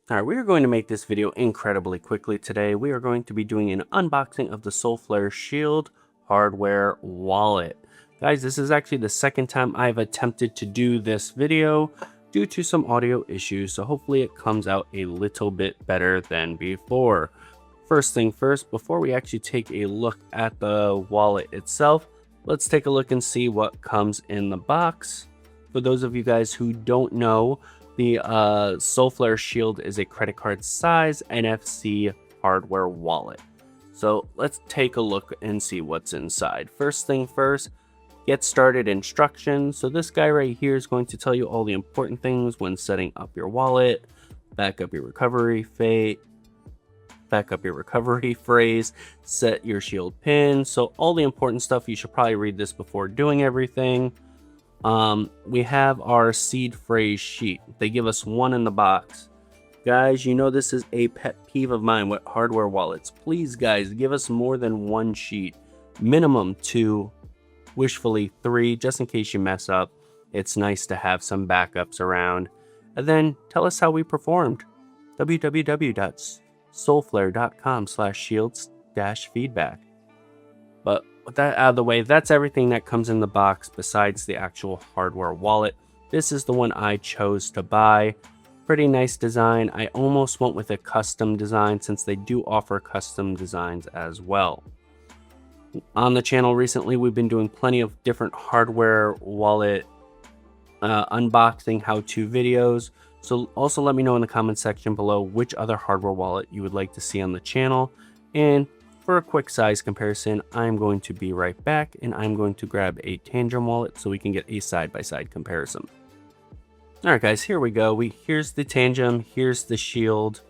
Alright, we are going to make this video incredibly quickly today. We are going to be doing an unboxing of the Solflare Shield hardware wallet. Guys, this is actually the second time I've attempted to do this video due to some audio issues, so hopefully it comes out a little bit better than before. First thing first, before we actually take a look at the wallet itself, let's take a look and see what comes in the box. For those of you guys who don't know, the Solflare Shield is a credit card size NFC hardware wallet. So let's take a look and see what's inside. First thing first, get started instructions. So this guy right here is going to tell you all the important things when setting up your wallet, back up your recovery phrase, set your shield pin. So all the important stuff, you should probably read this before doing everything. We have our seed phrase sheet. They give us one in the box. Guys, you know this is a pet peeve of mine with hardware wallets. Please, guys, give us more than one sheet. Minimum 2, wishfully 3, just in case you mess up. It's nice to have some backups around. And then tell us how we performed. www.solflare.com/shields-feedback. But with that out of the way, that's everything that comes in the box besides the actual hardware wallet. This is the one I chose to buy. Pretty nice design. I almost went with a custom design since they do offer custom designs as well. On the channel recently, we've been doing plenty of different hardware wallet unboxing how-to videos. So also let me know in the comment section below which other hardware wallet you would like to see on the channel. And for a quick size comparison, I'm going to be right back and I'm going to grab a Tangem wallet so we can get a side-by-side comparison. Alright guys, here we go. Here's the Tangem, here's the Shield.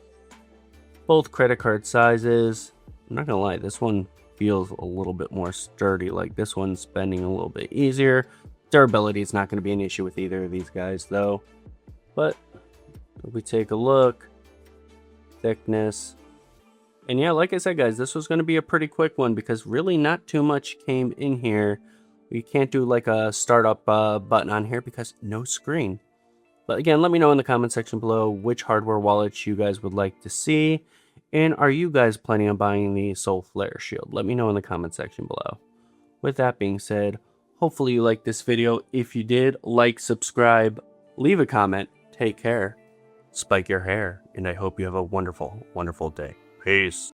Both credit card sizes. I'm not gonna lie, this one feels a little bit more sturdy. Like this one's bending a little bit easier. Durability is not going to be an issue with either of these guys though. But if we take a look, thickness. And yeah, like I said, guys, this was going to be a pretty quick one because really not too much came in here. We can't do like a startup button on here because no screen. But again, let me know in the comment section below which hardware wallets you guys would like to see. And are you guys planning on buying the Solflare Shield? Let me know in the comment section below. With that being said, hopefully you liked this video. If you did, like, subscribe, leave a comment, take care, spike your hair, and I hope you have a wonderful, wonderful day. Peace.